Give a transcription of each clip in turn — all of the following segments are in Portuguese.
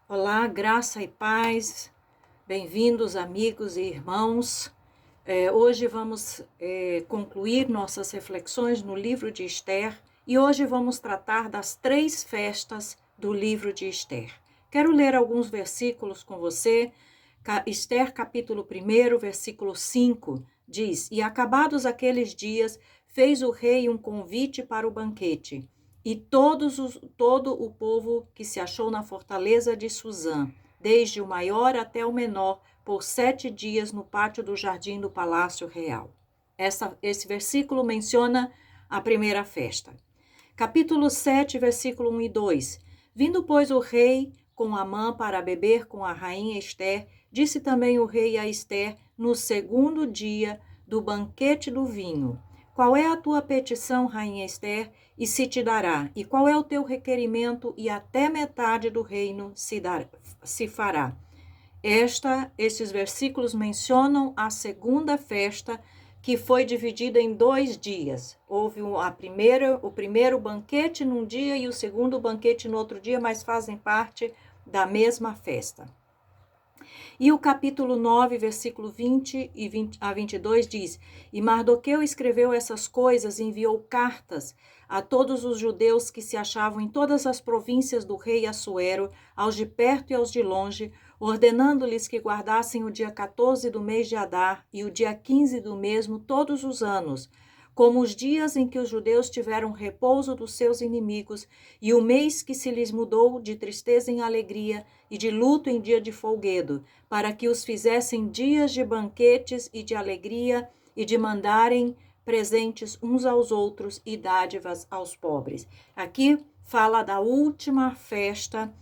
Olá, graça e paz, bem-vindos amigos e irmãos. Hoje vamos concluir nossas reflexões no livro de Esther e hoje vamos tratar das 3 festas do livro de Esther. Quero ler alguns versículos com você. Esther capítulo 1, versículo 5 diz: E acabados aqueles dias, fez o rei um convite para o banquete. E todo o povo que se achou na fortaleza de Suzã, desde o maior até o menor, por 7 dias no pátio do jardim do Palácio Real. Esse versículo menciona a primeira festa. Capítulo 7, versículo 1 e 2. Vindo, pois, o rei com Amã para beber com a rainha Esther, disse também o rei a Esther no segundo dia do banquete do vinho: Qual é a tua petição, rainha Esther, e se te dará? E qual é o teu requerimento, e até metade do reino se fará? Estes versículos mencionam a segunda festa, que foi dividida em 2 dias. Houve o primeiro banquete num dia e o segundo banquete no outro dia, mas fazem parte da mesma festa. E o capítulo 9, versículo 20 a 22 diz: E Mardoqueu escreveu essas coisas e enviou cartas a todos os judeus que se achavam em todas as províncias do rei Assuero, aos de perto e aos de longe, ordenando-lhes que guardassem o dia 14 do mês de Adar e o dia 15 do mesmo todos os anos, como os dias em que os judeus tiveram repouso dos seus inimigos, e o mês que se lhes mudou de tristeza em alegria e de luto em dia de folguedo, para que os fizessem dias de banquetes e de alegria e de mandarem presentes uns aos outros e dádivas aos pobres. Aqui fala da última festa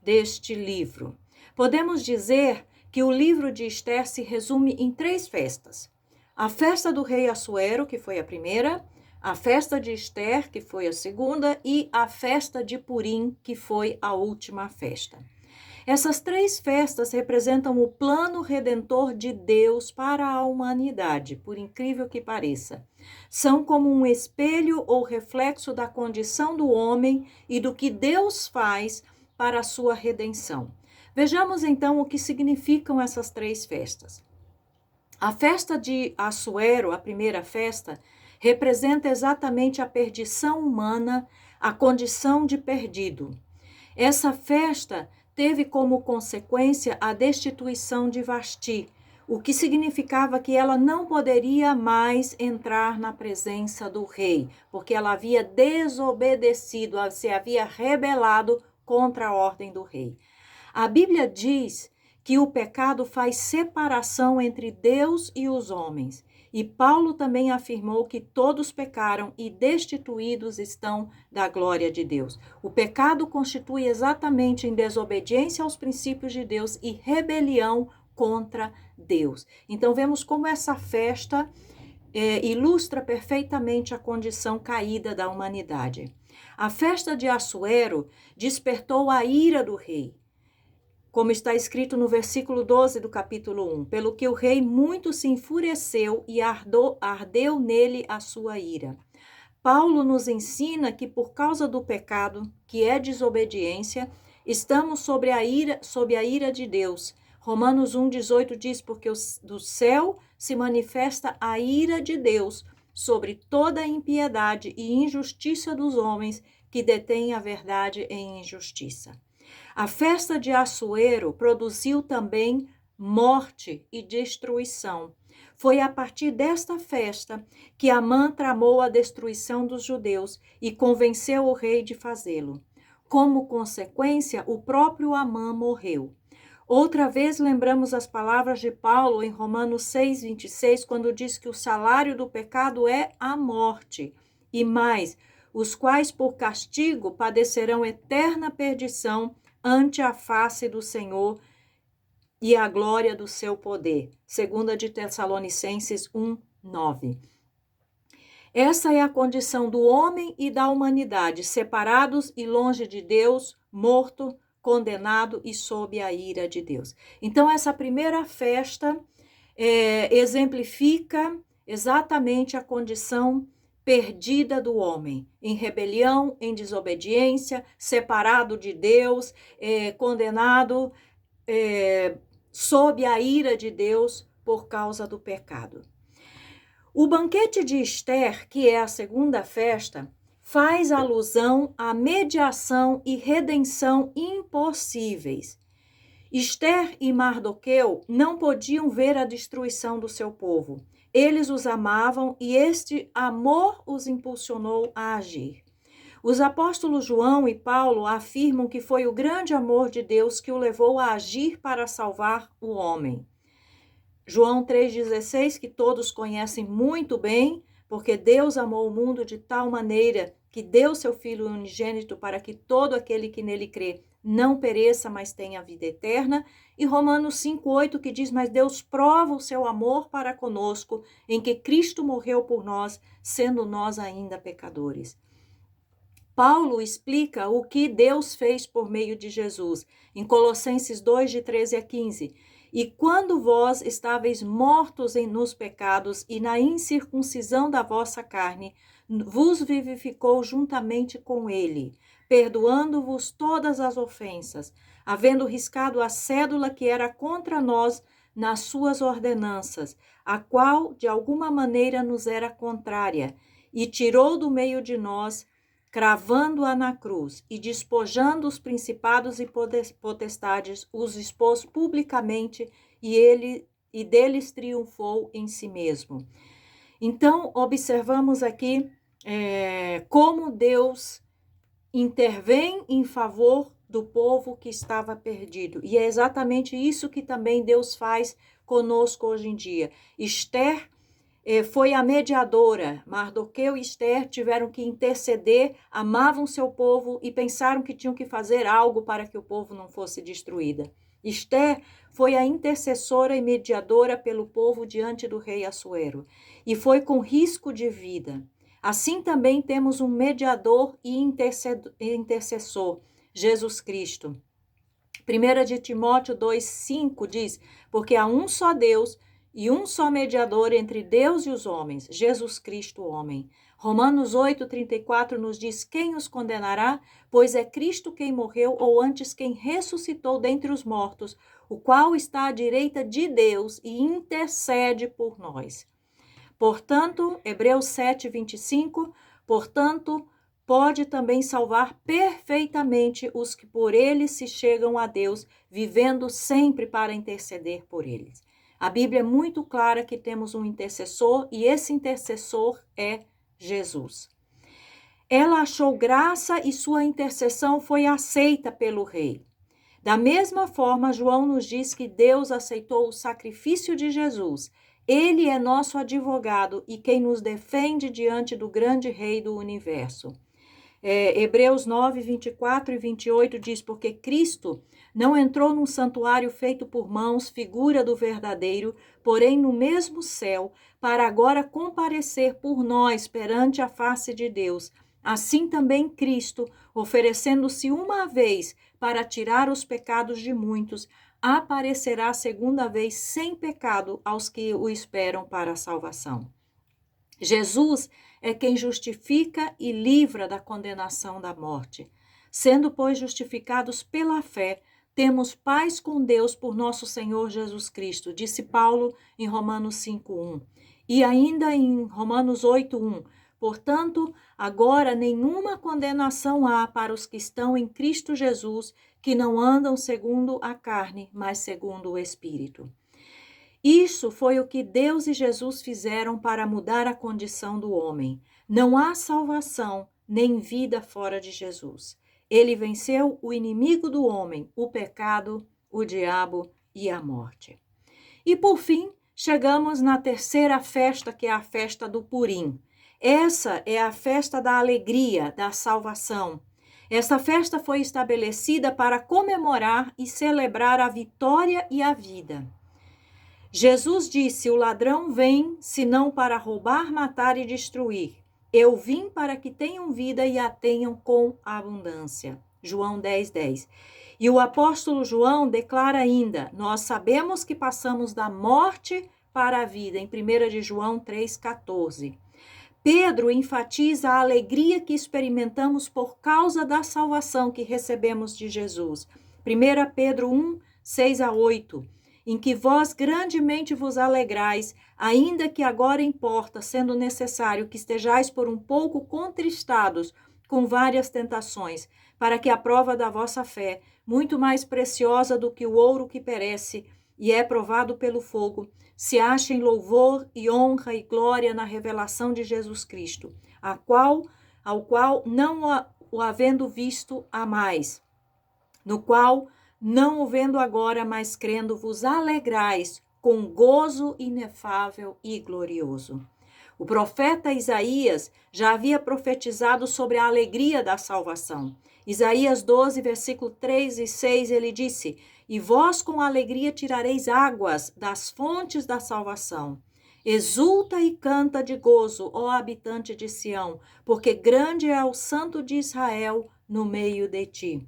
deste livro. Podemos dizer que o livro de Esther se resume em 3 festas. A festa do rei Assuero, que foi a primeira, a festa de Esther, que foi a segunda, e a festa de Purim, que foi a última festa. Essas 3 festas representam o plano redentor de Deus para a humanidade, por incrível que pareça. São como um espelho ou reflexo da condição do homem e do que Deus faz para a sua redenção. Vejamos então o que significam essas 3 festas. A festa de Assuero, a primeira festa, representa exatamente a perdição humana, a condição de perdido. Essa festa teve como consequência a destituição de Vasti, o que significava que ela não poderia mais entrar na presença do rei, porque ela havia desobedecido, se havia rebelado contra a ordem do rei. A Bíblia diz que o pecado faz separação entre Deus e os homens. E Paulo também afirmou que todos pecaram e destituídos estão da glória de Deus. O pecado constitui exatamente em desobediência aos princípios de Deus e rebelião contra Deus. Então vemos como essa festa ilustra perfeitamente a condição caída da humanidade. A festa de Assuero despertou a ira do rei, como está escrito no versículo 12 do capítulo 1, pelo que o rei muito se enfureceu e ardeu nele a sua ira. Paulo nos ensina que por causa do pecado, que é desobediência, estamos sob a ira de Deus. Romanos 1,18 diz, porque do céu se manifesta a ira de Deus sobre toda a impiedade e injustiça dos homens que detêm a verdade em injustiça. A festa de Assuero produziu também morte e destruição. Foi a partir desta festa que Amã tramou a destruição dos judeus e convenceu o rei de fazê-lo. Como consequência, o próprio Amã morreu. Outra vez lembramos as palavras de Paulo em Romanos 6,26, quando diz que o salário do pecado é a morte, e mais, os quais por castigo padecerão eterna perdição ante a face do Senhor e a glória do seu poder. 2 de Tessalonicenses 1:9. Essa é a condição do homem e da humanidade, separados e longe de Deus, morto, condenado e sob a ira de Deus. Então, essa primeira festa exemplifica exatamente a condição perdida do homem, em rebelião, em desobediência, separado de Deus, condenado sob a ira de Deus por causa do pecado. O banquete de Esther, que é a segunda festa, faz alusão à mediação e redenção impossíveis. Esther e Mardoqueu não podiam ver a destruição do seu povo. Eles os amavam e este amor os impulsionou a agir. Os apóstolos João e Paulo afirmam que foi o grande amor de Deus que o levou a agir para salvar o homem. João 3,16, que todos conhecem muito bem, porque Deus amou o mundo de tal maneira que deu seu Filho unigênito para que todo aquele que nele crê não pereça, mas tenha vida eterna. E Romanos 5,8, que diz, mas Deus prova o seu amor para conosco, em que Cristo morreu por nós, sendo nós ainda pecadores. Paulo explica o que Deus fez por meio de Jesus, em Colossenses 2, de 13 a 15. E quando vós estáveis mortos nos pecados e na incircuncisão da vossa carne, vos vivificou juntamente com ele, perdoando-vos todas as ofensas, havendo riscado a cédula que era contra nós nas suas ordenanças, a qual de alguma maneira nos era contrária, e tirou do meio de nós, cravando-a na cruz e despojando os principados e potestades, os expôs publicamente e deles triunfou em si mesmo. Então, observamos aqui como Deus intervém em favor do povo que estava perdido. E é exatamente isso que também Deus faz conosco hoje em dia. Esther foi a mediadora. Mardoqueu e Esther tiveram que interceder, amavam seu povo e pensaram que tinham que fazer algo para que o povo não fosse destruído. Esther foi a intercessora e mediadora pelo povo diante do rei Assuero e foi com risco de vida. Assim também temos um mediador e intercessor, Jesus Cristo. 1 de Timóteo 2,5 diz, porque há um só Deus e um só mediador entre Deus e os homens, Jesus Cristo, homem. Romanos 8,34 nos diz, quem os condenará? Pois é Cristo quem morreu, ou antes quem ressuscitou dentre os mortos, o qual está à direita de Deus e intercede por nós. Portanto, Hebreus 7,25, portanto, pode também salvar perfeitamente os que por ele se chegam a Deus, vivendo sempre para interceder por eles. A Bíblia é muito clara que temos um intercessor e esse intercessor é Jesus. Ela achou graça e sua intercessão foi aceita pelo rei. Da mesma forma, João nos diz que Deus aceitou o sacrifício de Jesus. Ele é nosso advogado e quem nos defende diante do grande rei do universo. Hebreus 9, 24 e 28 diz, porque Cristo não entrou num santuário feito por mãos, figura do verdadeiro, porém no mesmo céu, para agora comparecer por nós perante a face de Deus. Assim também Cristo, oferecendo-se uma vez para tirar os pecados de muitos, aparecerá segunda vez sem pecado aos que o esperam para a salvação. Jesus é quem justifica e livra da condenação da morte. Sendo, pois, justificados pela fé, temos paz com Deus por nosso Senhor Jesus Cristo, disse Paulo em Romanos 5:1. E ainda em Romanos 8:1, portanto, agora nenhuma condenação há para os que estão em Cristo Jesus, que não andam segundo a carne, mas segundo o Espírito. Isso foi o que Deus e Jesus fizeram para mudar a condição do homem. Não há salvação nem vida fora de Jesus. Ele venceu o inimigo do homem, o pecado, o diabo e a morte. E por fim, chegamos na terceira festa, que é a festa do Purim. Essa é a festa da alegria, da salvação. Essa festa foi estabelecida para comemorar e celebrar a vitória e a vida. Jesus disse, o ladrão vem, senão para roubar, matar e destruir. Eu vim para que tenham vida e a tenham com abundância. João 10:10. E o apóstolo João declara ainda, nós sabemos que passamos da morte para a vida, em 1 de João 3:14. Pedro enfatiza a alegria que experimentamos por causa da salvação que recebemos de Jesus. 1 Pedro 1, 6-8, em que vós grandemente vos alegrais, ainda que agora importa, sendo necessário que estejais por um pouco contristados com várias tentações, para que a prova da vossa fé, muito mais preciosa do que o ouro que perece e é provado pelo fogo, se ache em louvor e honra e glória na revelação de Jesus Cristo, ao qual não o havendo visto amais, no qual não o vendo agora, mas crendo, vos alegrais com gozo inefável e glorioso. O profeta Isaías já havia profetizado sobre a alegria da salvação. Isaías 12, versículo 3 e 6, ele disse: E vós com alegria tirareis águas das fontes da salvação. Exulta e canta de gozo, ó habitante de Sião, porque grande é o Santo de Israel no meio de ti.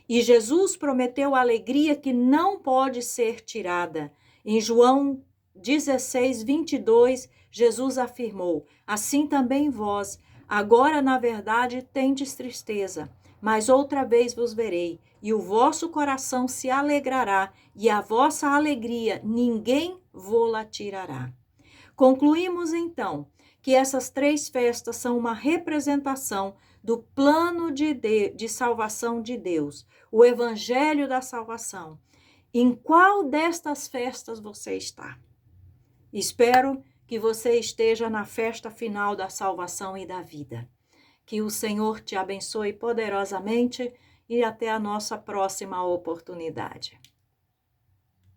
E Jesus prometeu alegria que não pode ser tirada. Em João 16, 22, Jesus afirmou: Assim também vós, agora na verdade tendes tristeza, mas outra vez vos verei, e o vosso coração se alegrará, e a vossa alegria ninguém vô-la tirará. Concluímos então que essas 3 festas são uma representação do plano de salvação de Deus, o evangelho da salvação. Em qual destas festas você está? Espero que você esteja na festa final da salvação e da vida. Que o Senhor te abençoe poderosamente e até a nossa próxima oportunidade.